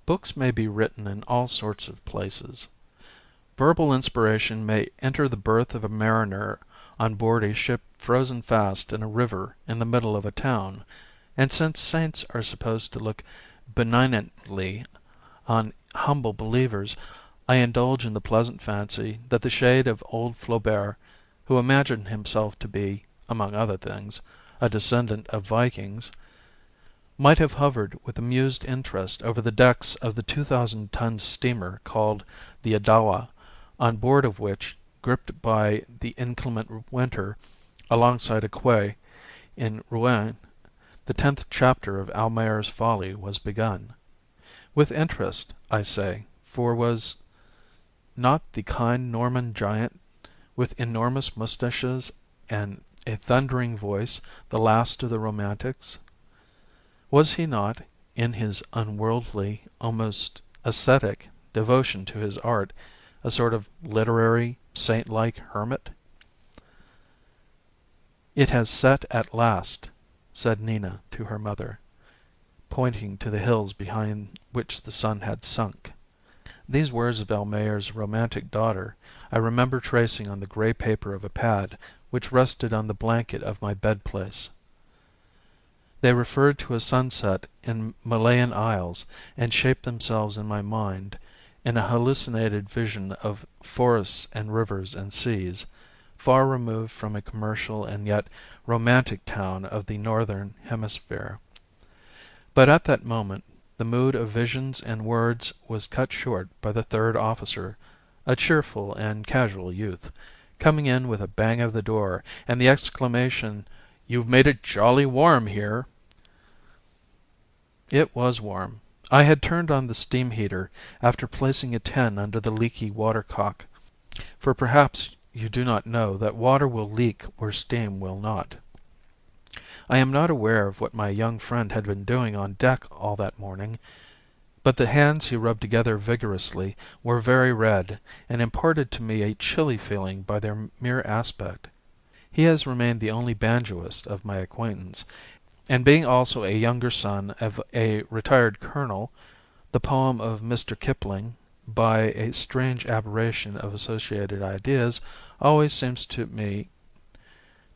Books may be written in all sorts of places. Verbal inspiration may enter the berth of a mariner on board a ship frozen fast in a river in the middle of a town, and since saints are supposed to look benignantly on humble believers, I indulge in the pleasant fancy that the shade of old Flaubert, who imagined himself to be, among other things, a descendant of Vikings, might have hovered with amused interest over the decks of the 2,000-ton steamer called the Adowa, on board of which, gripped by the inclement winter alongside a quay in Rouen, the 10th chapter of Almayer's Folly was begun. With interest, I say, for was not the kind Norman giant, with enormous moustaches and a thundering voice, the last of the romantics? Was he not, in his unworldly, almost ascetic, devotion to his art, a sort of literary, saint-like hermit? "It has set at last," said Nina to her mother, pointing to the hills behind which the sun had sunk. These words of Almayer's romantic daughter I remember tracing on the grey paper of a pad which rested on the blanket of my bed-place. They referred to a sunset in Malayan Isles, and shaped themselves in my mind in a hallucinated vision of forests and rivers and seas, far removed from a commercial and yet romantic town of the northern hemisphere. But at that moment the mood of visions and words was cut short by the third officer, a cheerful and casual youth, coming in with a bang of the door, and the exclamation, "You've made it jolly warm here." It was warm. I had turned on the steam heater after placing a tin under the leaky watercock, for perhaps you do not know that water will leak where steam will not. I am not aware of what my young friend had been doing on deck all that morning, but the hands he rubbed together vigorously were very red, and imparted to me a chilly feeling by their mere aspect. He has remained the only banjoist of my acquaintance, and being also a younger son of a retired colonel, the poem of Mr. Kipling, by a strange aberration of associated ideas, always seems to me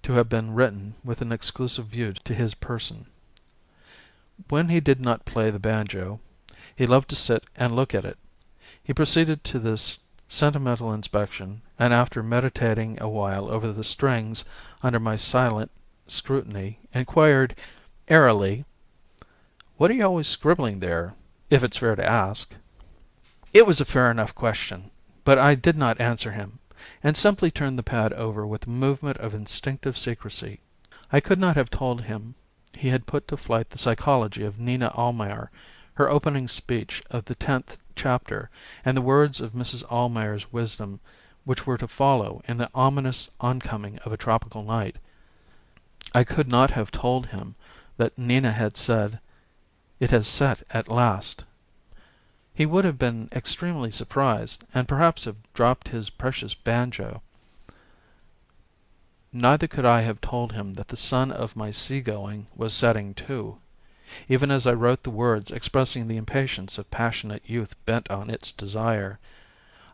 to have been written with an exclusive view to his person. When he did not play the banjo, he loved to sit and look at it. He proceeded to this sentimental inspection, and after meditating a while over the strings under my silent scrutiny, inquired airily, "What are you always scribbling there, if it's fair to ask?" It was a fair enough question, but I did not answer him, and simply turned the pad over with a movement of instinctive secrecy. I could not have told him he had put to flight the psychology of Nina Almayer, her opening speech of the 10th chapter, and the words of Mrs. Almayer's wisdom which were to follow in the ominous oncoming of a tropical night. I could not have told him that Nina had said, "It has set at last." He would have been extremely surprised, and perhaps have dropped his precious banjo. Neither could I have told him that the sun of my sea-going was setting too, even as I wrote the words expressing the impatience of passionate youth bent on its desire.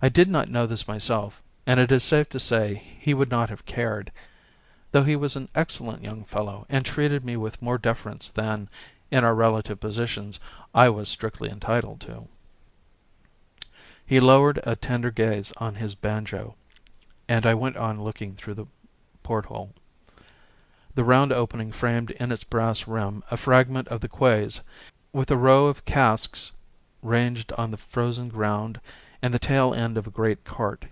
I did not know this myself, and it is safe to say he would not have cared, though he was an excellent young fellow and treated me with more deference than, in our relative positions, I was strictly entitled to. He lowered a tender gaze on his banjo, and I went on looking through the porthole. The round opening framed in its brass rim a fragment of the quays, with a row of casks ranged on the frozen ground and the tail end of a great cart.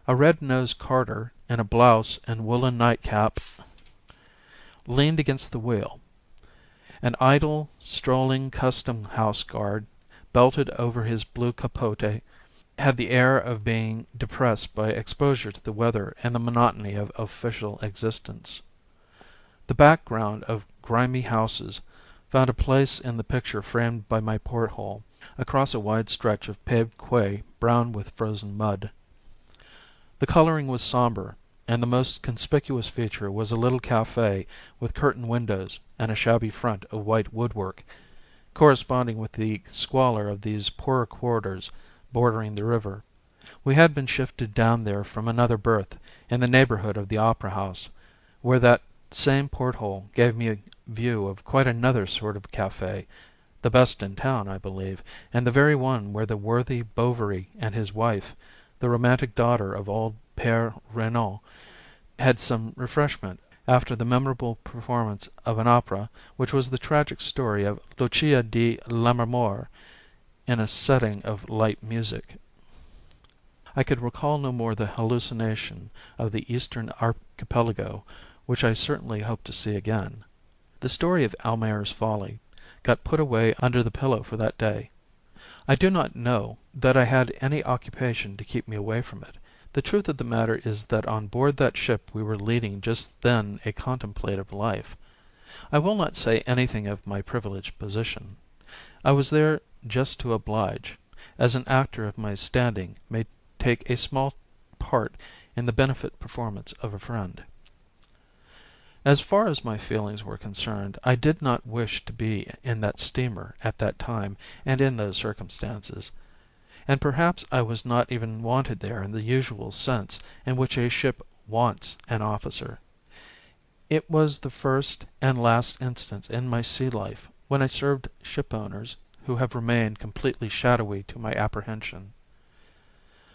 A red-nosed carter in a blouse and woolen nightcap leaned against the wheel. An idle, strolling custom-house guard, belted over his blue capote, had the air of being depressed by exposure to the weather and the monotony of official existence. The background of grimy houses found a place in the picture framed by my porthole, across a wide stretch of paved quay brown with frozen mud. The coloring was sombre, and the most conspicuous feature was a little cafe with curtained windows and a shabby front of white woodwork, corresponding with the squalor of these poorer quarters bordering the river. We had been shifted down there from another berth in the neighborhood of the Opera House, where that same porthole gave me a view of quite another sort of cafe, the best in town, I believe, and the very one where the worthy Bovary and his wife, the romantic daughter of old Père Renaud, had some refreshment after the memorable performance of an opera which was the tragic story of Lucia di Lammermoor in a setting of light music. I could recall no more the hallucination of the Eastern Archipelago, which I certainly hope to see again. The story of Almayer's Folly got put away under the pillow for that day. I do not know that I had any occupation to keep me away from it. The truth of the matter is that on board that ship we were leading just then a contemplative life. I will not say anything of my privileged position. I was there just to oblige, as an actor of my standing may take a small part in the benefit performance of a friend. As far as my feelings were concerned, I did not wish to be in that steamer at that time and in those circumstances, and perhaps I was not even wanted there in the usual sense in which a ship wants an officer. It was the first and last instance in my sea life when I served ship owners who have remained completely shadowy to my apprehension.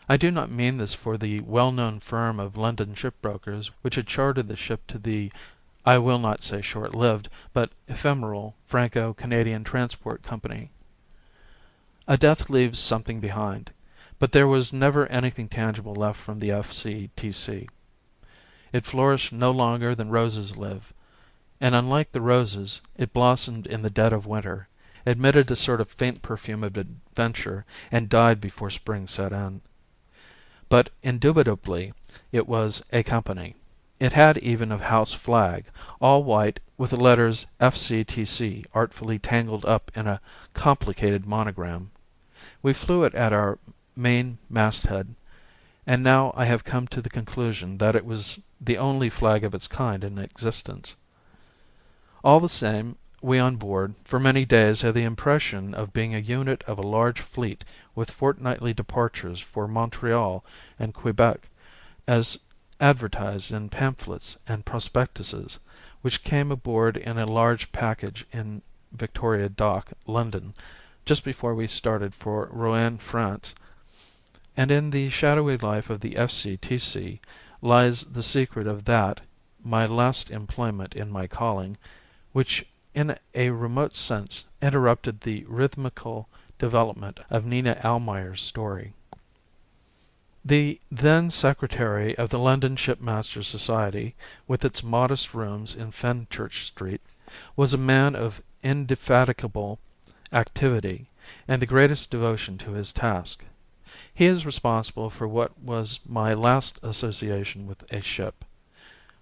I do not mean this for the well-known firm of London shipbrokers which had chartered the ship to the, I will not say short-lived, but ephemeral Franco-Canadian Transport Company. A death leaves something behind, but there was never anything tangible left from the F.C.T.C. It flourished no longer than roses live, and unlike the roses, it blossomed in the dead of winter, emitted a sort of faint perfume of adventure, and died before spring set in. But indubitably it was a company. It had even a house flag, all white, with the letters F.C.T.C. artfully tangled up in a complicated monogram. We flew it at our main masthead, and now I have come to the conclusion that it was the only flag of its kind in existence. All the same, we on board for many days had the impression of being a unit of a large fleet with fortnightly departures for Montreal and Quebec, as advertised in pamphlets and prospectuses, which came aboard in a large package in Victoria Dock, London, just before we started for Rouen, France. And in the shadowy life of the F.C.T.C. lies the secret of that, my last employment in my calling, which in a remote sense interrupted the rhythmical development of Nina Almayer's story. The then secretary of the London Shipmasters' Society, with its modest rooms in Fenchurch Street, was a man of indefatigable activity and the greatest devotion to his task. He is responsible for what was my last association with a ship.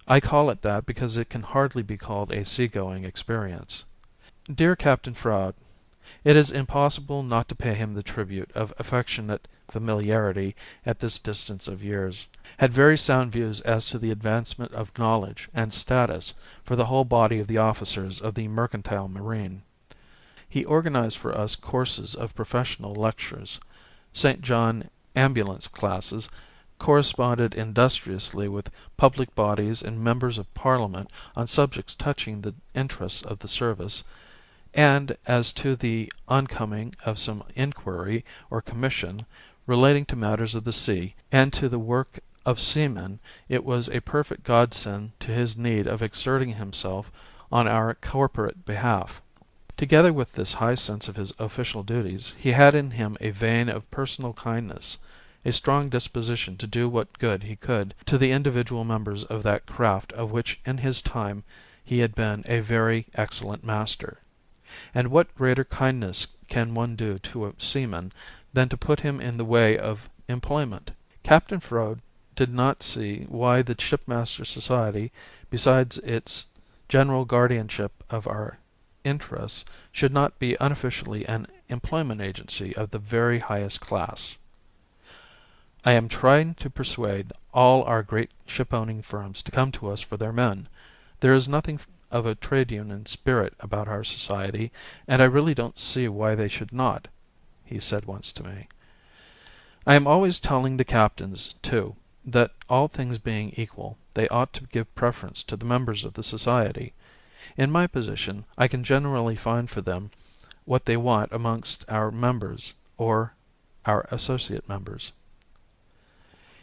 I call it that because it can hardly be called a sea-going experience. Dear Captain Froude, it is impossible not to pay him the tribute of affectionate familiarity at this distance of years. Had very sound views as to the advancement of knowledge and status for the whole body of the officers of the mercantile marine. He organized for us courses of professional lectures, St. John ambulance classes, corresponded industriously with public bodies and members of Parliament on subjects touching the interests of the service, and as to the oncoming of some inquiry or commission relating to matters of the sea and to the work of seamen, it was a perfect godsend to his need of exerting himself on our corporate behalf. Together with this high sense of his official duties, he had in him a vein of personal kindness, a strong disposition to do what good he could to the individual members of that craft of which in his time he had been a very excellent master. And what greater kindness can one do to a seaman than to put him in the way of employment? Captain Froude did not see why the Shipmasters' Society, besides its general guardianship of our interests, should not be unofficially an employment agency of the very highest class. I am trying to persuade all our great ship-owning firms to come to us for their men. There is nothing of a trade union spirit about our society, and I really don't see why they should not," he said once to me. "I am always telling the captains, too, that all things being equal, they ought to give preference to the members of the society. In my position I can generally find for them what they want amongst our members or our associate members."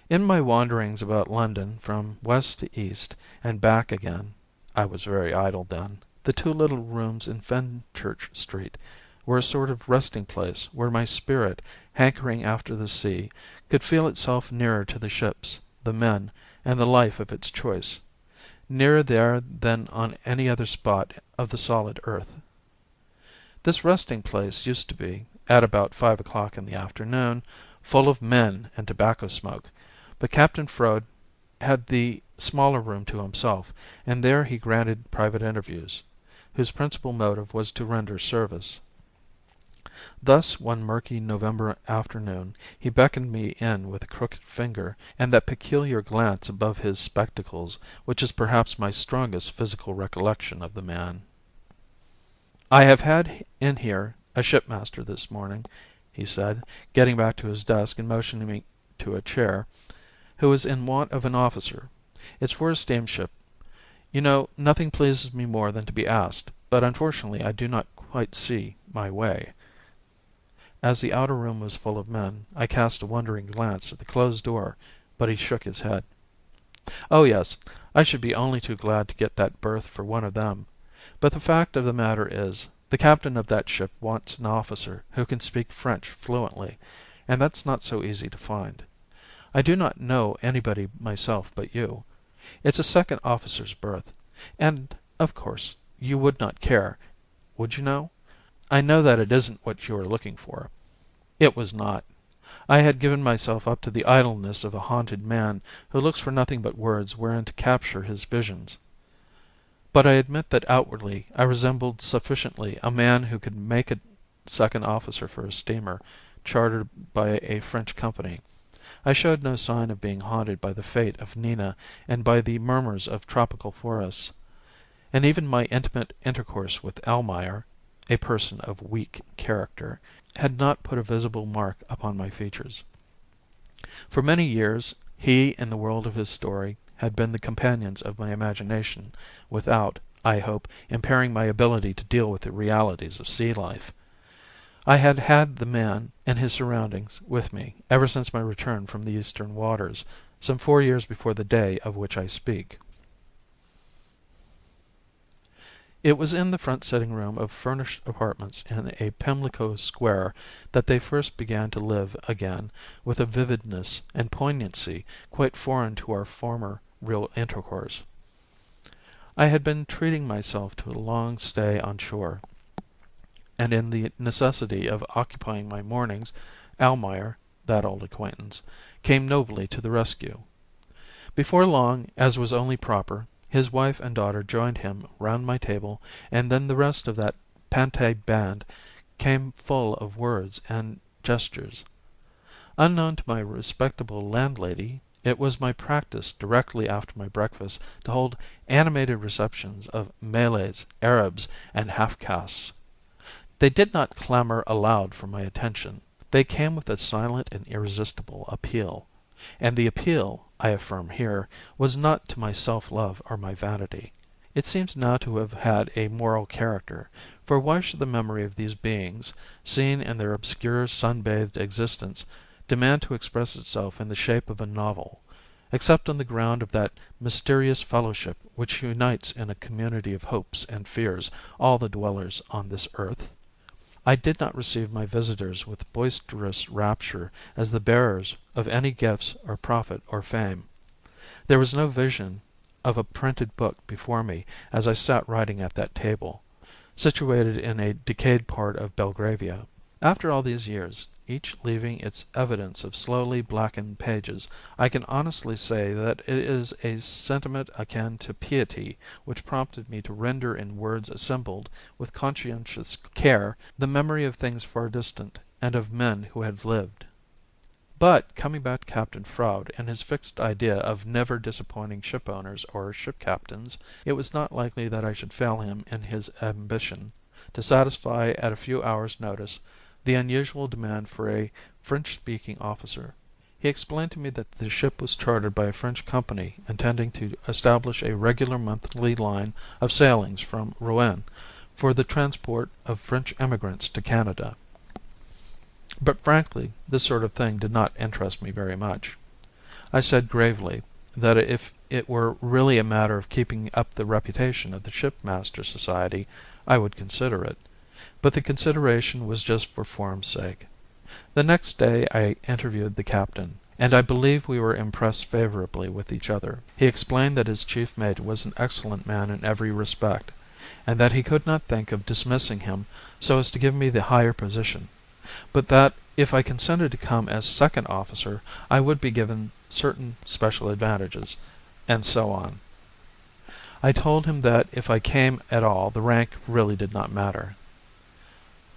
In my wanderings about London from west to east and back again (I was very idle then), the two little rooms in Fenchurch Street were a sort of resting place where my spirit, hankering after the sea, could feel itself nearer to the ships, the men, and the life of its choice, nearer there than on any other spot of the solid earth. This resting place used to be, at about 5 o'clock in the afternoon, full of men and tobacco smoke, but Captain Froud had the smaller room to himself, and there he granted private interviews, whose principal motive was to render service. Thus one murky November afternoon he beckoned me in with a crooked finger and that peculiar glance above his spectacles which is perhaps my strongest physical recollection of the man. "I have had in here a shipmaster this morning," he said, getting back to his desk and motioning me to a chair, "who is in want of an officer. It's for a steamship. You know, nothing pleases me more than to be asked, but unfortunately I do not quite see my way." As the outer room was full of men, I cast a wondering glance at the closed door, but he shook his head. "Oh yes, I should be only too glad to get that berth for one of them. But the fact of the matter is, the captain of that ship wants an officer who can speak French fluently, and that's not so easy to find. I do not know anybody myself but you. It's a second officer's berth, and, of course, you would not care, would you now? I know that it isn't what you are looking for." It was not. I had given myself up to the idleness of a haunted man who looks for nothing but words wherein to capture his visions. But I admit that outwardly I resembled sufficiently a man who could make a second officer for a steamer chartered by a French company. I showed no sign of being haunted by the fate of Nina and by the murmurs of tropical forests, and even my intimate intercourse with Almayer, a person of weak character, had not put a visible mark upon my features. For many years he and the world of his story had been the companions of my imagination, without, I hope, impairing my ability to deal with the realities of sea life. I had had the man and his surroundings with me ever since my return from the eastern waters, some 4 years before the day of which I speak. It was in the front sitting room of furnished apartments in a Pimlico Square that they first began to live again with a vividness and poignancy quite foreign to our former real intercourse. I had been treating myself to a long stay on shore, and in the necessity of occupying my mornings, Almayer, that old acquaintance, came nobly to the rescue. Before long, as was only proper, his wife and daughter joined him round my table, and then the rest of that Pantai band came full of words and gestures. Unknown to my respectable landlady, it was my practice directly after my breakfast to hold animated receptions of Malays, Arabs, and half-castes. They did not clamour aloud for my attention. They came with a silent and irresistible appeal. And the appeal, I affirm here, was not to my self-love or my vanity. It seems now to have had a moral character, for why should the memory of these beings, seen in their obscure sun-bathed existence, demand to express itself in the shape of a novel, except on the ground of that mysterious fellowship which unites in a community of hopes and fears all the dwellers on this earth? I did not receive my visitors with boisterous rapture as the bearers of any gifts or profit or fame. There was no vision of a printed book before me as I sat writing at that table, situated in a decayed part of Belgravia. After all these years, each leaving its evidence of slowly blackened pages, I can honestly say that it is a sentiment akin to piety which prompted me to render in words assembled with conscientious care the memory of things far distant and of men who had lived. But, coming back to Captain Froud and his fixed idea of never disappointing ship owners or ship captains, it was not likely that I should fail him in his ambition to satisfy at a few hours' notice the unusual demand for a French-speaking officer. He explained to me that the ship was chartered by a French company intending to establish a regular monthly line of sailings from Rouen for the transport of French emigrants to Canada. But frankly, this sort of thing did not interest me very much. I said gravely that if it were really a matter of keeping up the reputation of the Shipmaster Society, I would consider it, but the consideration was just for form's sake. The next day I interviewed the captain, and I believe we were impressed favorably with each other. He explained that his chief mate was an excellent man in every respect, and that he could not think of dismissing him so as to give me the higher position, but that if I consented to come as second officer I would be given certain special advantages, and so on. I told him that if I came at all the rank really did not matter.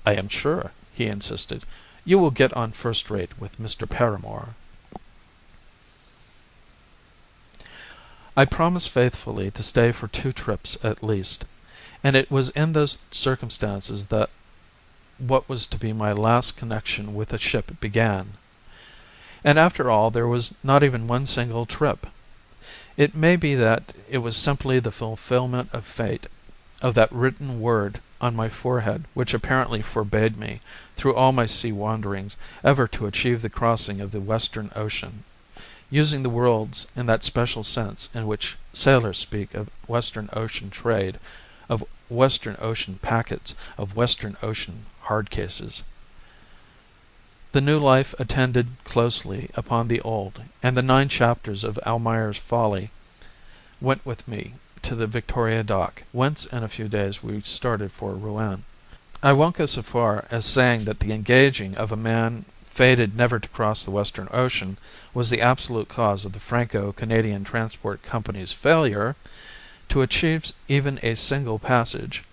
"I am sure," he insisted, "you will get on first rate with Mr. Paramore." I promised faithfully to stay for 2 trips at least, and it was in those circumstances that what was to be my last connection with a ship began. And after all there was not even one single trip. It may be that it was simply the fulfillment of fate, of that written word on my forehead which apparently forbade me, through all my sea wanderings, ever to achieve the crossing of the Western Ocean, using the words in that special sense in which sailors speak of Western Ocean trade, of Western Ocean packets, of Western Ocean hard cases. The new life attended closely upon the old, and the 9 chapters of Almayer's Folly went with me to the Victoria Dock, whence in a few days we started for Rouen. I won't go so far as saying that the engaging of a man fated never to cross the Western Ocean was the absolute cause of the Franco-Canadian Transport Company's failure to achieve even a single passage.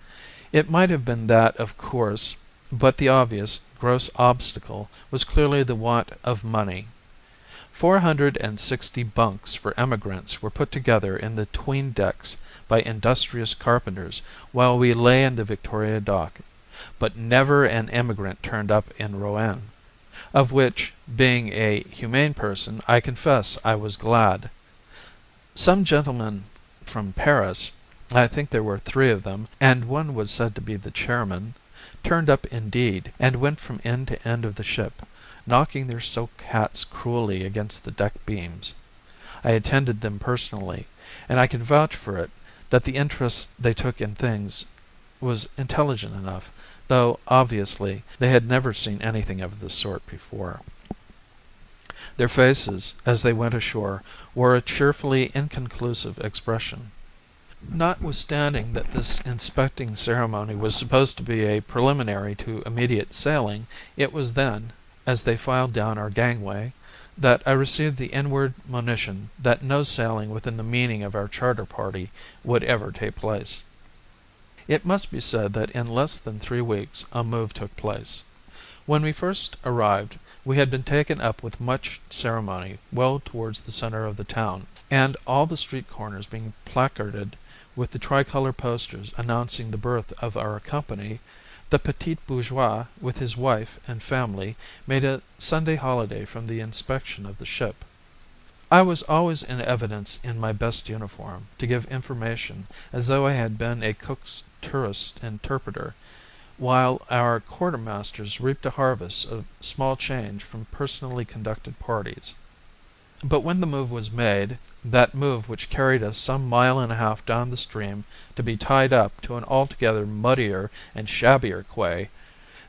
It might have been that, of course, but the obvious, gross obstacle was clearly the want of money. 460 bunks for emigrants were put together in the 'tween decks by industrious carpenters while we lay in the Victoria Dock, but never an emigrant turned up in Rouen, of which, being a humane person, I confess I was glad. Some gentlemen from Paris, I think there were 3 of them, and one was said to be the chairman, turned up indeed, and went from end to end of the ship, knocking their silk hats cruelly against the deck beams. I attended them personally, and I can vouch for it that the interest they took in things was intelligent enough, though, obviously, they had never seen anything of this sort before. Their faces, as they went ashore, wore a cheerfully inconclusive expression. Notwithstanding that this inspecting ceremony was supposed to be a preliminary to immediate sailing, it was then, as they filed down our gangway, that I received the inward monition that no sailing within the meaning of our charter party would ever take place. It must be said that in less than 3 weeks a move took place. When we first arrived we had been taken up with much ceremony well towards the centre of the town, and all the street corners being placarded with the tricolour posters announcing the birth of our company, the petit bourgeois with his wife and family made a Sunday holiday from the inspection of the ship. I was always in evidence in my best uniform, to give information as though I had been a Cook's tourist interpreter, while our quartermasters reaped a harvest of small change from personally conducted parties. But when the move was made, that move which carried us some mile and a half down the stream to be tied up to an altogether muddier and shabbier quay,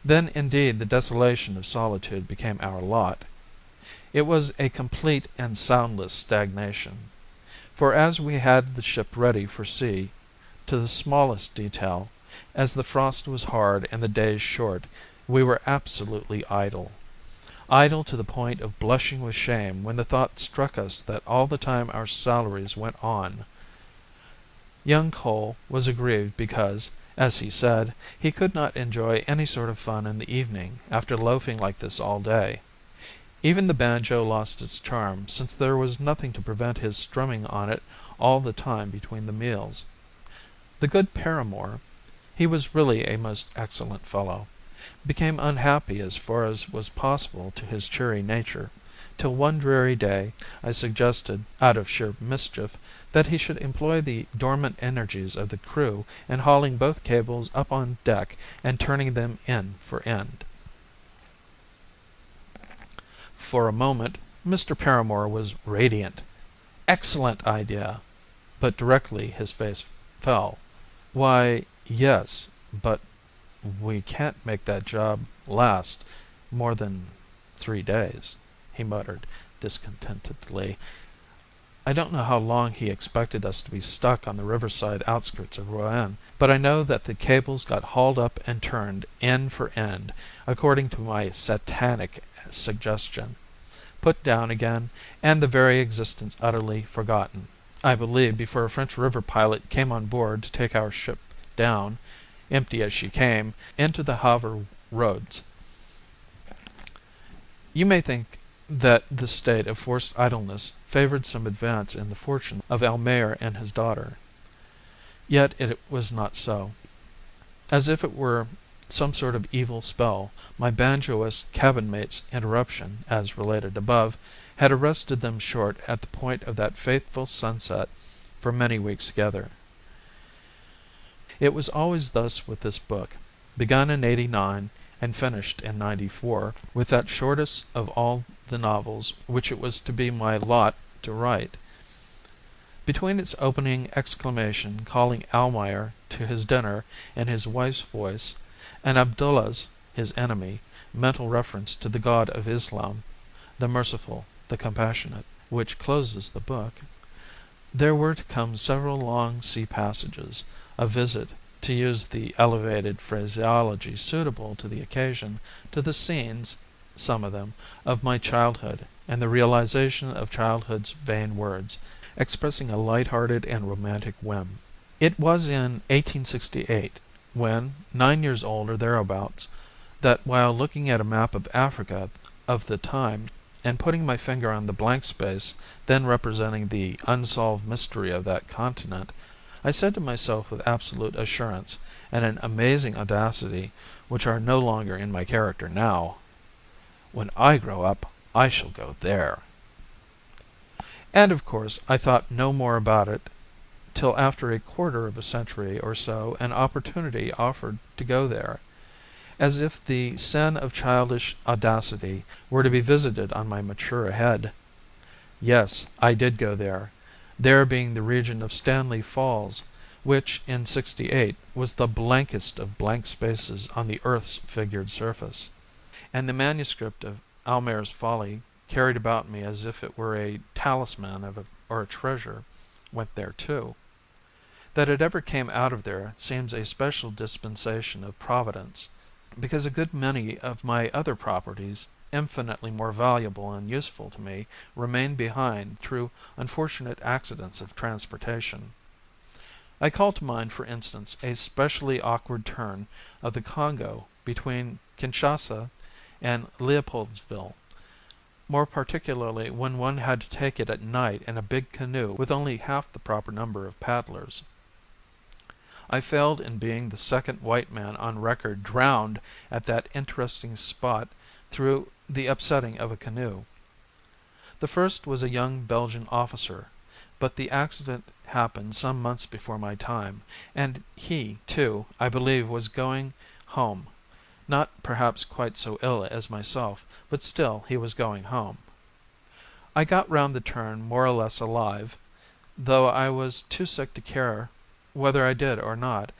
then indeed the desolation of solitude became our lot. It was a complete and soundless stagnation, for as we had the ship ready for sea to the smallest detail, as the frost was hard and the days short, we were absolutely idle. Idle to the point of blushing with shame when the thought struck us that all the time our salaries went on. Young Cole was aggrieved because, as he said, he could not enjoy any sort of fun in the evening after loafing like this all day. Even the banjo lost its charm, since there was nothing to prevent his strumming on it all the time between the meals. The good Paramore he was really a most excellent fellow became unhappy as far as was possible to his cheery nature, till one dreary day I suggested, out of sheer mischief, that he should employ the dormant energies of the crew in hauling both cables up on deck and turning them end for end. For a moment Mr. Paramore was radiant. Excellent idea! But directly his face fell. "Why, yes, but we can't make that job last more than 3 days," he muttered discontentedly. I don't know how long he expected us to be stuck on the riverside outskirts of Rouen, but I know that the cables got hauled up and turned end for end, according to my satanic suggestion, put down again, and the very existence utterly forgotten, I believe, before a French river pilot came on board to take our ship down, empty as she came, into the Havre roads. You may think that this state of forced idleness favored some advance in the fortune of Almayer and his daughter. Yet it was not so. As if it were some sort of evil spell, my banjoist cabin mate's interruption, as related above, had arrested them short at the point of that fateful sunset for many weeks together. It was always thus with this book, begun in '89 and finished in '94, with that shortest of all the novels which it was to be my lot to write. Between its opening exclamation calling Almayer to his dinner in his wife's voice, and Abdullah's, his enemy, mental reference to the God of Islam, the merciful, the compassionate, which closes the book, there were to come several long sea passages, a visit, to use the elevated phraseology suitable to the occasion, to the scenes, some of them, of my childhood, and the realization of childhood's vain words, expressing a light-hearted and romantic whim. It was in 1868, when 9 years old or thereabouts, that while looking at a map of Africa of the time, and putting my finger on the blank space then representing the unsolved mystery of that continent, I said to myself with absolute assurance and an amazing audacity which are no longer in my character now, "When I grow up I shall go there." And of course I thought no more about it till after a quarter of a century or so an opportunity offered to go there, as if the sin of childish audacity were to be visited on my mature head. Yes, I did go there being the region of Stanley Falls, which in '68 was the blankest of blank spaces on the earth's figured surface. And the manuscript of Almayer's Folly, carried about me as if it were a talisman or a treasure, went there too. That it ever came out of there seems a special dispensation of Providence, because a good many of my other properties, infinitely more valuable and useful to me, remained behind through unfortunate accidents of transportation. I call to mind, for instance, a specially awkward turn of the Congo between Kinshasa and Leopoldsville, more particularly when one had to take it at night in a big canoe with only half the proper number of paddlers. I failed in being the second white man on record drowned at that interesting spot through the upsetting of a canoe. The first was a young Belgian officer, but the accident happened some months before my time, and he, too, I believe was going home, not perhaps quite so ill as myself, but still he was going home. I got round the turn more or less alive, though I was too sick to care whether I did or not,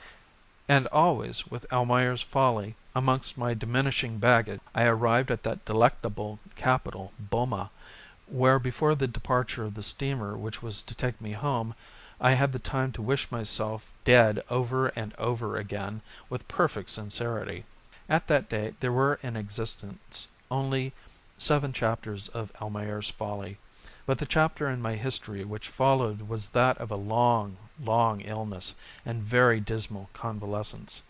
and always with Almayer's Folly amongst my diminishing baggage I arrived at that delectable capital, Boma, where before the departure of the steamer which was to take me home I had the time to wish myself dead over and over again with perfect sincerity. At that date there were in existence only 7 chapters of Almayer's Folly, but the chapter in my history which followed was that of a long, long illness and very dismal convalescence.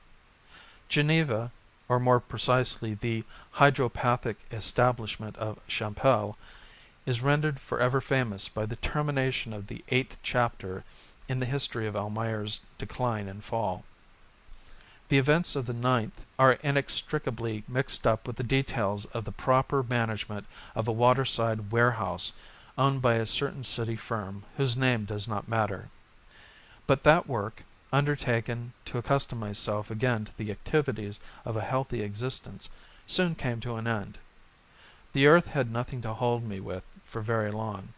Geneva, or more precisely the hydropathic establishment of Champel, is rendered forever famous by the termination of the 8th chapter in the history of Almayer's decline and fall. The events of the 9th are inextricably mixed up with the details of the proper management of a waterside warehouse owned by a certain city firm whose name does not matter. But that work, undertaken to accustom myself again to the activities of a healthy existence, soon came to an end. The earth had nothing to hold me with for very long,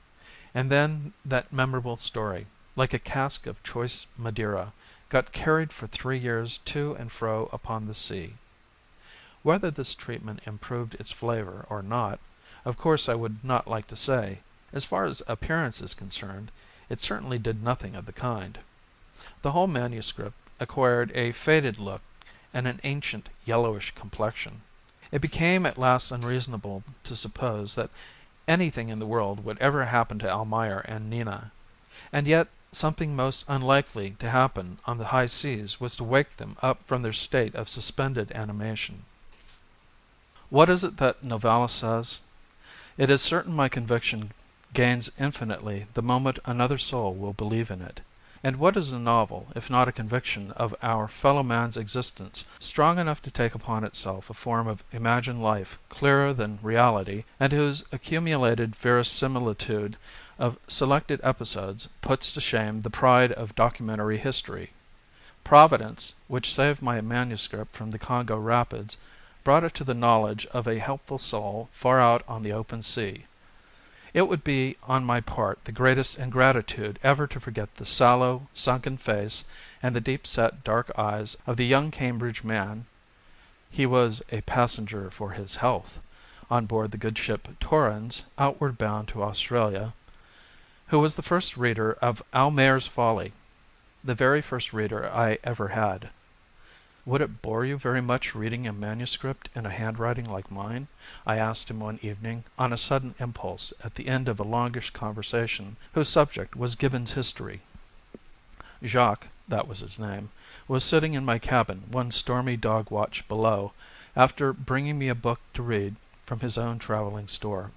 and then that memorable story, like a cask of choice Madeira, got carried for 3 years to and fro upon the sea. Whether this treatment improved its flavour or not, of course I would not like to say. As far as appearance is concerned, it certainly did nothing of the kind. The whole manuscript acquired a faded look and an ancient yellowish complexion. It became at last unreasonable to suppose that anything in the world would ever happen to Almayer and Nina, and yet something most unlikely to happen on the high seas was to wake them up from their state of suspended animation. What is it that Novalis says? It is certain my conviction gains infinitely the moment another soul will believe in it. And what is a novel if not a conviction of our fellow man's existence strong enough to take upon itself a form of imagined life clearer than reality, and whose accumulated verisimilitude of selected episodes puts to shame the pride of documentary history? Providence, which saved my manuscript from the Congo rapids, brought it to the knowledge of a helpful soul far out on the open sea. It would be on my part the greatest ingratitude ever to forget the sallow, sunken face and the deep-set dark eyes of the young Cambridge man (he was a passenger for his health on board the good ship Torrens, outward bound to Australia), who was the first reader of Almayer's Folly, the very first reader I ever had. "Would it bore you very much reading a manuscript in a handwriting like mine?" I asked him one evening on a sudden impulse at the end of a longish conversation whose subject was Gibbon's history. Jacques, that was his name, was sitting in my cabin one stormy dog watch below, after bringing me a book to read from his own travelling store.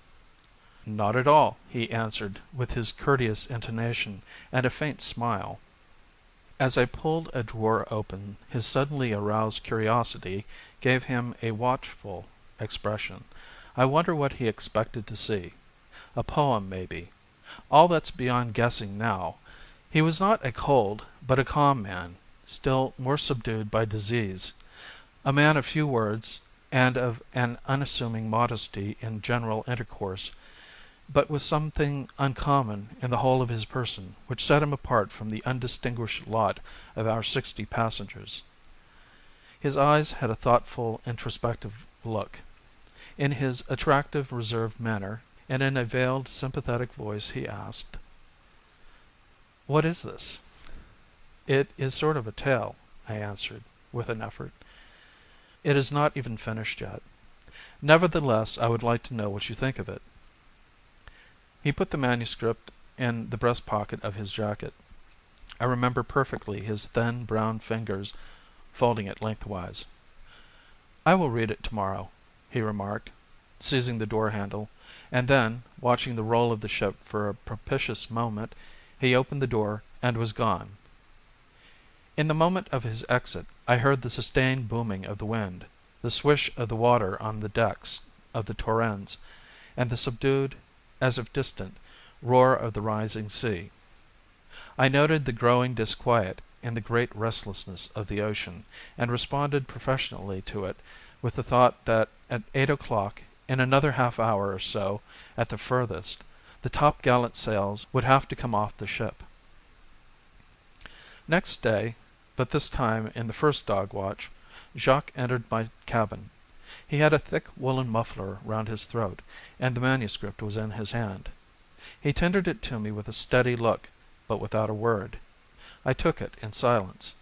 "Not at all," he answered with his courteous intonation and a faint smile. As I pulled a drawer open his suddenly aroused curiosity gave him a watchful expression. I wonder what he expected to see. A poem, maybe. All that's beyond guessing now. He was not a cold but a calm man, still more subdued by disease, a man of few words and of an unassuming modesty in general intercourse, but with something uncommon in the whole of his person which set him apart from the undistinguished lot of our 60 passengers. His eyes had a thoughtful, introspective look. In his attractive, reserved manner, and in a veiled, sympathetic voice, he asked, "What is this?" "It is sort of a tale," I answered, with an effort. "It is not even finished yet. Nevertheless, I would like to know what you think of it." He put the manuscript in the breast pocket of his jacket. I remember perfectly his thin brown fingers folding it lengthwise. "I will read it tomorrow," he remarked, seizing the door handle, and then, watching the roll of the ship for a propitious moment, he opened the door and was gone. In the moment of his exit I heard the sustained booming of the wind, the swish of the water on the decks of the Torrens, and the subdued, as if distant, roar of the rising sea. I noted the growing disquiet in the great restlessness of the ocean, and responded professionally to it with the thought that at 8 o'clock, in another half hour or so at the furthest, the top-gallant sails would have to come off the ship. Next day, but this time in the first dog watch, Jacques entered my cabin. He had a thick woolen muffler round his throat, and the manuscript was in his hand. He tendered it to me with a steady look, but without a word. I took it in silence.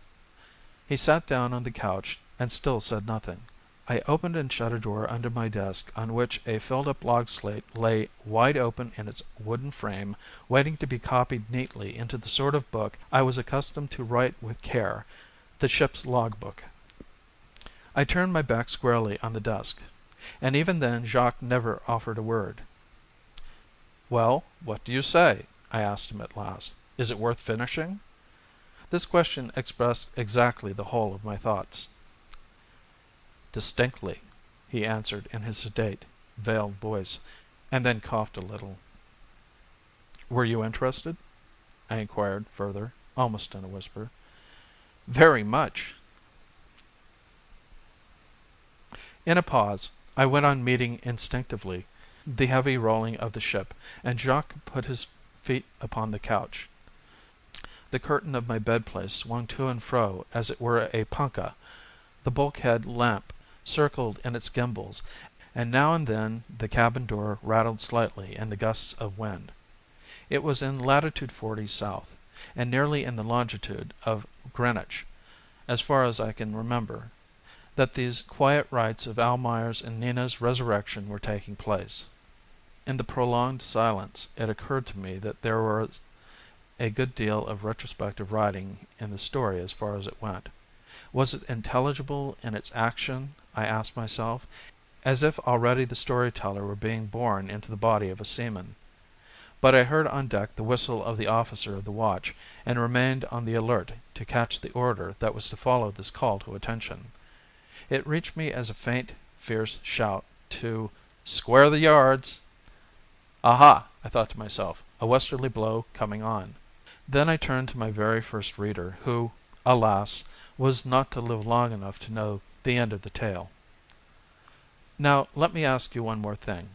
He sat down on the couch and still said nothing. I opened and shut a drawer under my desk on which a filled-up log slate lay wide open in its wooden frame, waiting to be copied neatly into the sort of book I was accustomed to write with care, the ship's log book. I turned my back squarely on the desk, and even then Jacques never offered a word. "Well, what do you say?" I asked him at last. "Is it worth finishing?" This question expressed exactly the whole of my thoughts. "Distinctly," he answered in his sedate, veiled voice, and then coughed a little. "Were you interested?" I inquired further, almost in a whisper. "Very much." In a pause, I went on meeting instinctively the heavy rolling of the ship, and Jacques put his feet upon the couch. The curtain of my bed place swung to and fro as it were a punkah, the bulkhead lamp circled in its gimbals, and now and then the cabin door rattled slightly in the gusts of wind. It was in latitude 40 south, and nearly in the longitude of Greenwich, as far as I can remember, that these quiet rites of Almayer's and Nina's resurrection were taking place. In the prolonged silence it occurred to me that there was a good deal of retrospective writing in the story as far as it went. Was it intelligible in its action, I asked myself, as if already the storyteller were being born into the body of a seaman. But I heard on deck the whistle of the officer of the watch, and remained on the alert to catch the order that was to follow this call to attention. It reached me as a faint, fierce shout to "Square the yards!" "Aha!" I thought to myself, "a westerly blow coming on." Then I turned to my very first reader, who, alas, was not to live long enough to know the end of the tale. "Now let me ask you one more thing.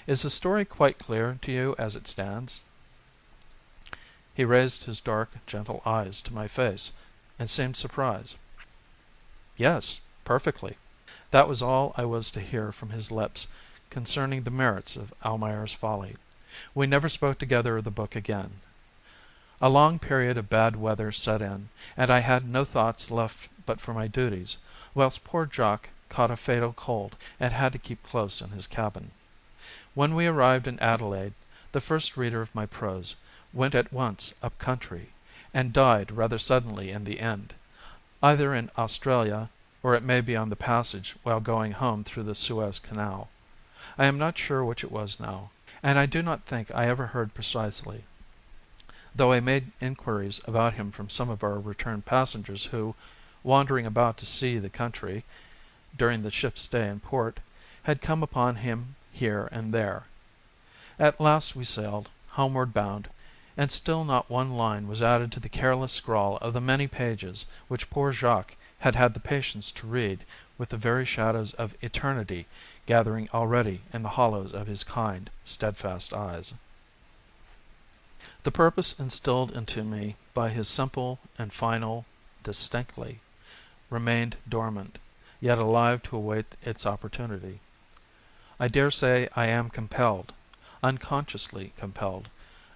Is the story quite clear to you as it stands?" He raised his dark, gentle eyes to my face, and seemed surprised. "Yes, perfectly." That was all I was to hear from his lips concerning the merits of "Almayer's Folly." We never spoke together of the book again. A long period of bad weather set in, and I had no thoughts left but for my duties, whilst poor Jacques caught a fatal cold and had to keep close in his cabin. When we arrived in Adelaide, the first reader of my prose went at once up country, and died rather suddenly in the end, either in Australia, or it may be on the passage while going home through the Suez Canal. I am not sure which it was now, and I do not think I ever heard precisely, though I made inquiries about him from some of our return passengers who, wandering about to see the country during the ship's stay in port, had come upon him here and there. At last we sailed, homeward bound, and still not one line was added to the careless scrawl of the many pages which poor Jacques had had the patience to read with the very shadows of eternity gathering already in the hollows of his kind, steadfast eyes. The purpose instilled into me by his simple and final "distinctly" remained dormant, yet alive to await its opportunity. I dare say I am compelled, unconsciously compelled,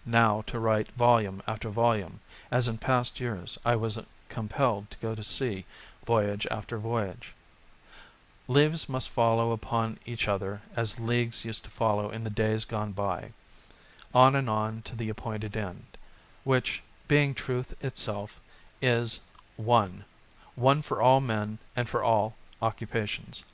now to write volume after volume, as in past years I was compelled to go to sea voyage after voyage. Leaves must follow upon each other as leagues used to follow in the days gone by, on and on to the appointed end, which, being truth itself, is one, one for all men and for all occupations.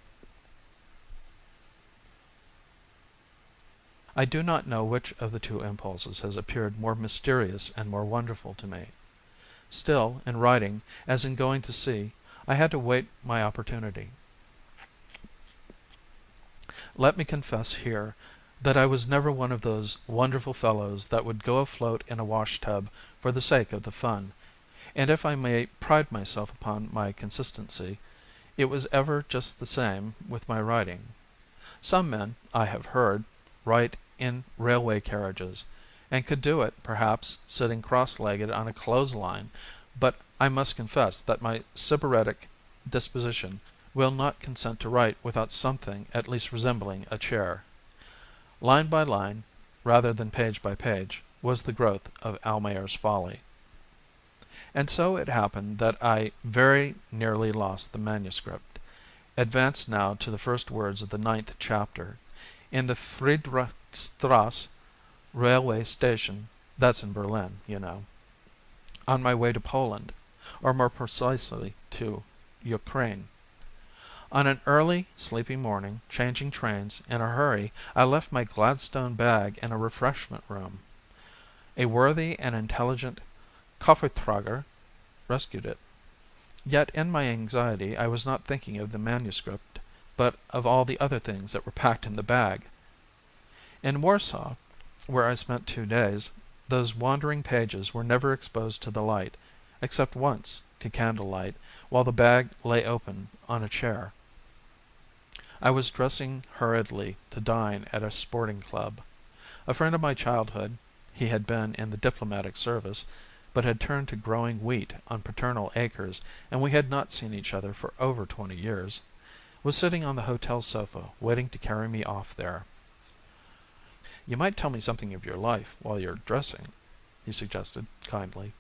I do not know which of the two impulses has appeared more mysterious and more wonderful to me. Still, in writing, as in going to sea, I had to wait my opportunity. Let me confess here that I was never one of those wonderful fellows that would go afloat in a wash tub for the sake of the fun, and if I may pride myself upon my consistency, it was ever just the same with my writing. Some men, I have heard, write in railway carriages, and could do it, perhaps, sitting cross-legged on a clothes-line, but I must confess that my sybaritic disposition will not consent to write without something at least resembling a chair. Line by line, rather than page by page, was the growth of "Almayer's Folly." And so it happened that I very nearly lost the manuscript, advanced now to the first words of the 9th chapter, in the Friedrichstrasse railway station, that's in Berlin, you know, on my way to Poland, or more precisely to Ukraine. On an early, sleepy morning, changing trains, in a hurry, I left my Gladstone bag in a refreshment room. A worthy and intelligent Kaffeetrager rescued it. Yet in my anxiety I was not thinking of the manuscript, but of all the other things that were packed in the bag. In Warsaw, where I spent 2 days, those wandering pages were never exposed to the light, except once, to candlelight, while the bag lay open on a chair. I was dressing hurriedly to dine at a sporting club. A friend of my childhood (he had been in the diplomatic service, but had turned to growing wheat on paternal acres, and we had not seen each other for over 20 years) was sitting on the hotel sofa waiting to carry me off there. "You might tell me something of your life while you're dressing," he suggested kindly.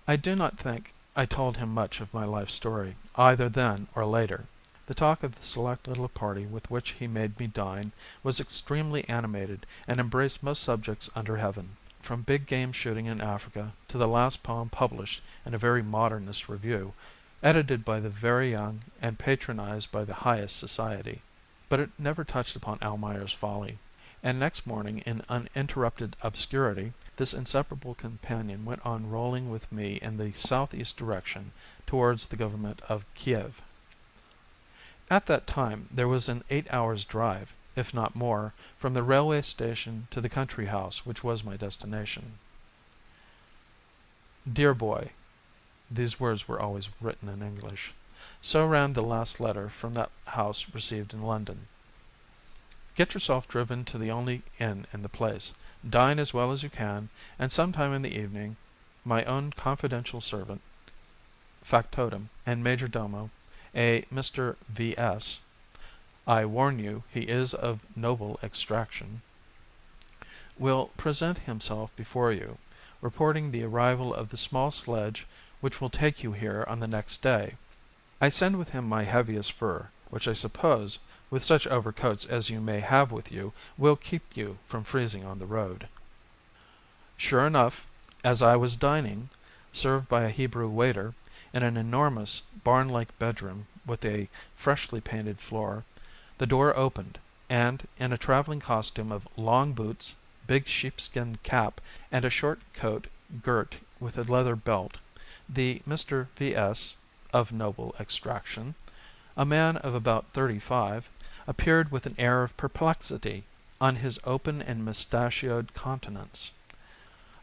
I do not think I told him much of my life story, either then or later. The talk of the select little party with which he made me dine was extremely animated and embraced most subjects under heaven, from big game shooting in Africa to the last poem published in a very modernist review, edited by the very young and patronized by the highest society. But it never touched upon Almayer's Folly. And next morning, in uninterrupted obscurity, this inseparable companion went on rolling with me in the southeast direction towards the government of Kiev. At that time there was an 8 hours' drive, if not more, from the railway station to the country house which was my destination. Dear boy, these words were always written in English. So ran the last letter from that house received in London. Get yourself driven to the only inn in the place, dine as well as you can, and sometime in the evening my own confidential servant, factotum, and major domo, a Mr. V.S. (I warn you he is of noble extraction), will present himself before you, reporting the arrival of the small sledge which will take you here on the next day. I send with him my heaviest fur, which I suppose, with such overcoats as you may have with you, will keep you from freezing on the road. Sure enough, as I was dining, served by a Hebrew waiter, in an enormous barn-like bedroom with a freshly painted floor, the door opened, and in a travelling costume of long boots, big sheepskin cap, and a short coat girt with a leather belt, the Mr. V.S. (of noble extraction), a man of about 35, appeared with an air of perplexity on his open and mustachioed countenance.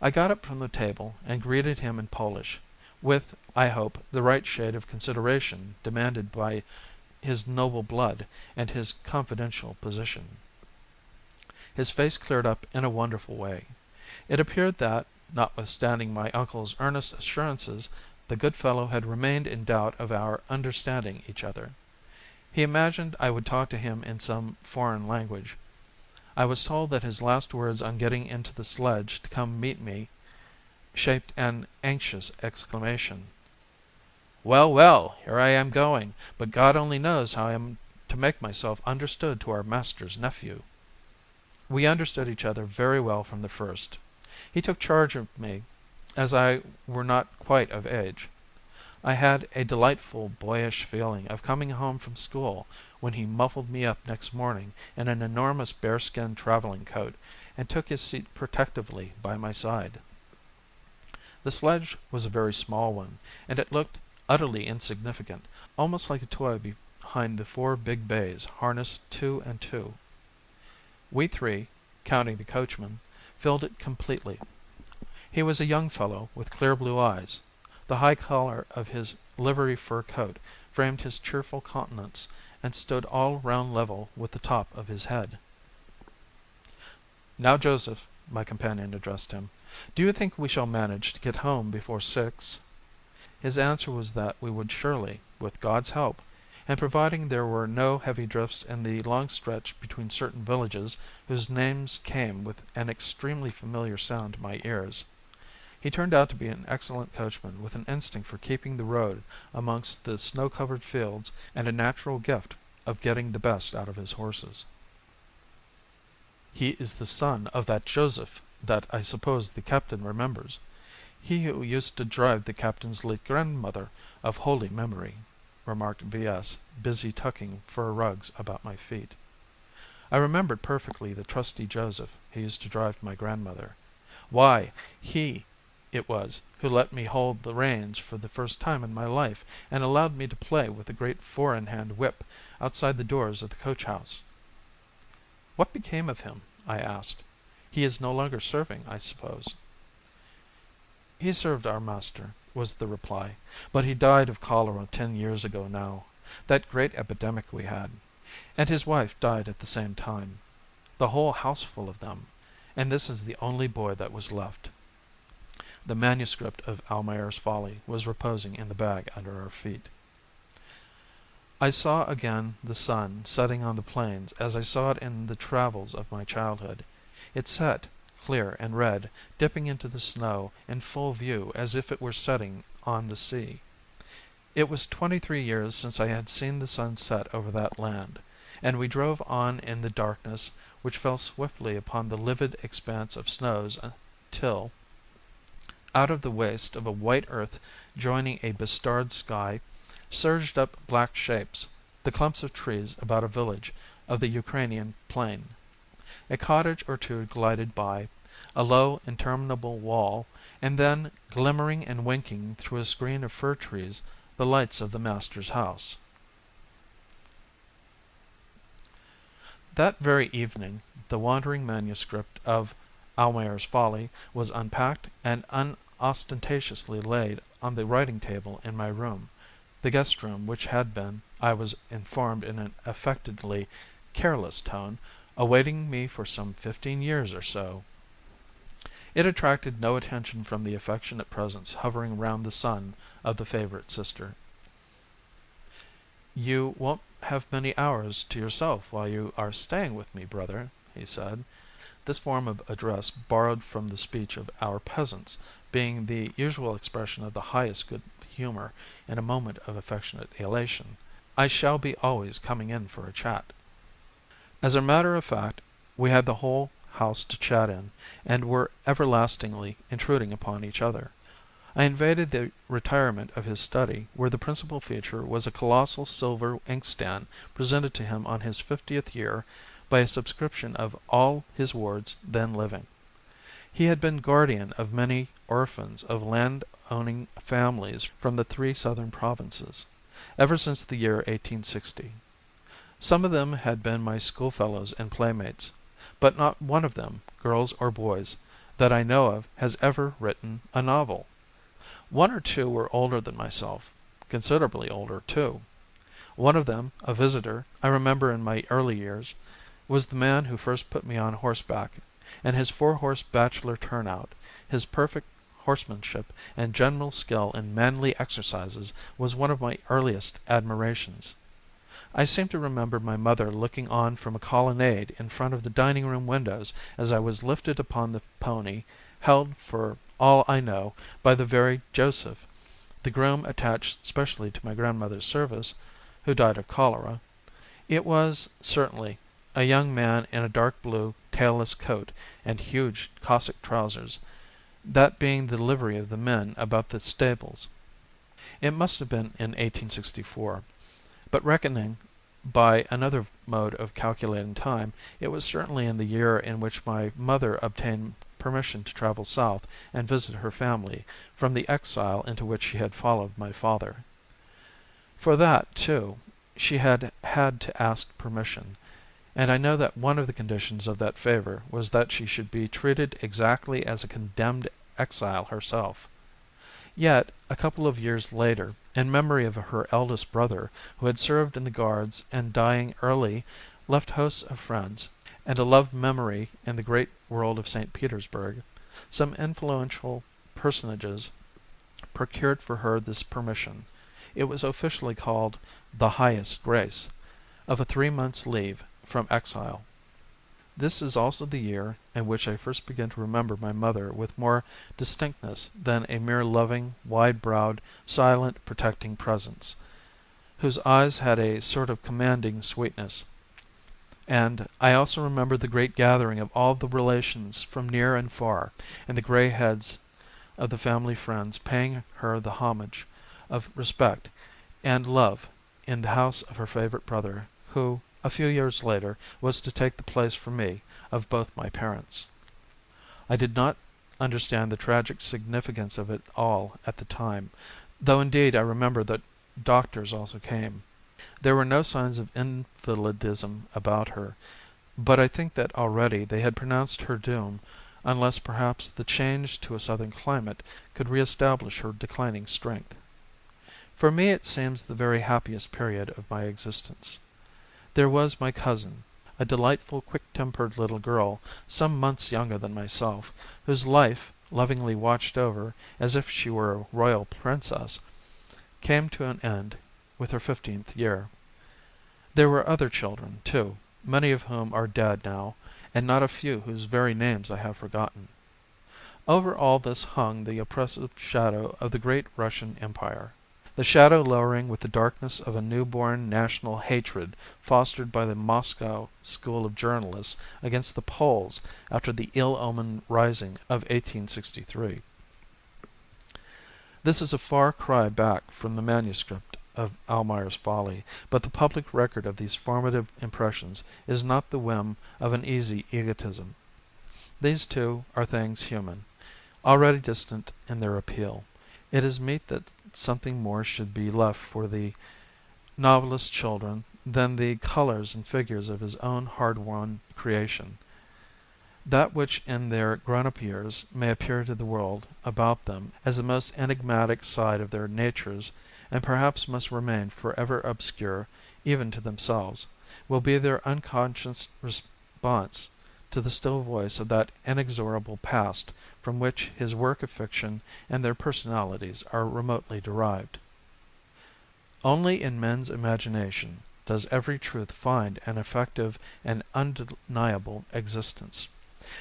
I got up from the table and greeted him in Polish, with, I hope, the right shade of consideration demanded by his noble blood and his confidential position. His face cleared up in a wonderful way. It appeared that, notwithstanding my uncle's earnest assurances, the good fellow had remained in doubt of our understanding each other. He imagined I would talk to him in some foreign language. I was told that his last words on getting into the sledge to come meet me shaped an anxious exclamation. "Well, well, here I am going, but God only knows how I am to make myself understood to our master's nephew." We understood each other very well from the first. He took charge of me as I were not quite of age. I had a delightful boyish feeling of coming home from school when he muffled me up next morning in an enormous bearskin travelling coat and took his seat protectively by my side. The sledge was a very small one, and it looked utterly insignificant, almost like a toy behind the 4 big bays harnessed 2 and 2. We 3, counting the coachman, filled it completely. He was a young fellow with clear blue eyes. The high collar of his livery fur coat framed his cheerful countenance and stood all round level with the top of his head. "Now, Joseph," my companion addressed him, "do you think we shall manage to get home before 6?" His answer was that we would surely, with God's help, and providing there were no heavy drifts in the long stretch between certain villages whose names came with an extremely familiar sound to my ears. He turned out to be an excellent coachman with an instinct for keeping the road amongst the snow-covered fields and a natural gift of getting the best out of his horses. "He is the son of that Joseph that I suppose the captain remembers. He who used to drive the captain's late grandmother of holy memory. remarked V.S., busy tucking fur rugs about my feet. I remembered perfectly the trusty Joseph who used to drive my grandmother. Why, he it was who let me hold the reins for the first time in my life, and allowed me to play with the great four-in-hand whip outside the doors of the coach-house. "What became of him?" I asked. "He is no longer serving, I suppose?" "He served our master," was the reply, "but he died of cholera 10 years ago now, that great epidemic we had. And his wife died at the same time. The whole house full of them. And this is the only boy that was left." The manuscript of Almayer's Folly was reposing in the bag under our feet. I saw again the sun setting on the plains as I saw it in the travels of my childhood. It set, clear and red, dipping into the snow in full view as if it were setting on the sea. It was 23 years since I had seen the sun set over that land, and we drove on in the darkness which fell swiftly upon the livid expanse of snows till, out of the waste of a white earth joining a bestarred sky, surged up black shapes, the clumps of trees about a village of the Ukrainian plain. A cottage or two glided by, a low interminable wall, and then, glimmering and winking through a screen of fir trees, the lights of the master's house. That very evening the wandering manuscript of Almayer's Folly was unpacked and unostentatiously laid on the writing table in my room, the guest room which had been, I was informed in an affectedly careless tone, awaiting me for some 15 years or so. It attracted no attention from the affectionate presence hovering round the son of the favourite sister. "You won't have many hours to yourself while you are staying with me, brother," he said, this form of address borrowed from the speech of our peasants, being the usual expression of the highest good humour in a moment of affectionate elation. "I shall be always coming in for a chat." As a matter of fact, we had the whole house to chat in, and were everlastingly intruding upon each other. I invaded the retirement of his study, where the principal feature was a colossal silver inkstand presented to him on his 50th year by a subscription of all his wards then living. He had been guardian of many orphans of land-owning families from the 3 southern provinces, ever since the year 1860. Some of them had been my schoolfellows and playmates, but not one of them, girls or boys, that I know of has ever written a novel. 1 or 2 were older than myself, considerably older, too. One of them, a visitor I remember in my early years, was the man who first put me on horseback, and his 4-horse bachelor turnout, his perfect horsemanship and general skill in manly exercises was one of my earliest admirations. I seem to remember my mother looking on from a colonnade in front of the dining room windows as I was lifted upon the pony, held, for all I know, by the very Joseph, the groom attached specially to my grandmother's service, who died of cholera. It was, certainly, a young man in a dark blue tailless coat and huge Cossack trousers, that being the livery of the men about the stables. It must have been in 1864. But reckoning by another mode of calculating time, it was certainly in the year in which my mother obtained permission to travel south and visit her family from the exile into which she had followed my father. For that, too, she had had to ask permission, and I know that one of the conditions of that favour was that she should be treated exactly as a condemned exile herself. Yet, a couple of years later, in memory of her eldest brother, who had served in the Guards and dying early left hosts of friends, and a loved memory in the great world of St. Petersburg, some influential personages procured for her this permission. It was officially called "the highest grace" of a 3 months' leave from exile. This is also the year in which I first began to remember my mother with more distinctness than a mere loving, wide-browed, silent, protecting presence, whose eyes had a sort of commanding sweetness. And I also remember the great gathering of all the relations from near and far, and the grey heads of the family friends paying her the homage of respect and love in the house of her favorite brother, who, a few years later, was to take the place for me of both my parents. I did not understand the tragic significance of it all at the time, though indeed I remember that doctors also came. There were no signs of invalidism about her, but I think that already they had pronounced her doom, unless perhaps the change to a southern climate could re-establish her declining strength. For me it seems the very happiest period of my existence. There was my cousin, a delightful, quick-tempered little girl, some months younger than myself, whose life, lovingly watched over as if she were a royal princess, came to an end with her 15th year. There were other children, too, many of whom are dead now, and not a few whose very names I have forgotten. Over all this hung the oppressive shadow of the great Russian Empire. The shadow lowering with the darkness of a new-born national hatred fostered by the Moscow School of Journalists against the Poles after the ill-omened rising of 1863. This is a far cry back from the manuscript of Almayer's Folly, but the public record of these formative impressions is not the whim of an easy egotism. These, too, are things human, already distant in their appeal. It is meet that something more should be left for the novelist's children than the colours and figures of his own hard-won creation. That which in their grown-up years may appear to the world about them as the most enigmatic side of their natures, and perhaps must remain for ever obscure even to themselves, will be their unconscious response to the still voice of that inexorable past from which his work of fiction and their personalities are remotely derived. Only in men's imagination does every truth find an effective and undeniable existence.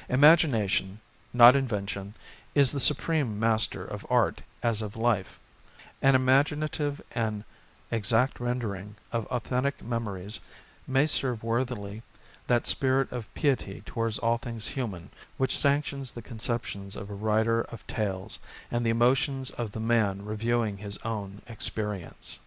Imagination, not invention, is the supreme master of art as of life. An imaginative and exact rendering of authentic memories may serve worthily that spirit of piety towards all things human which sanctions the conceptions of a writer of tales and the emotions of the man reviewing his own experience.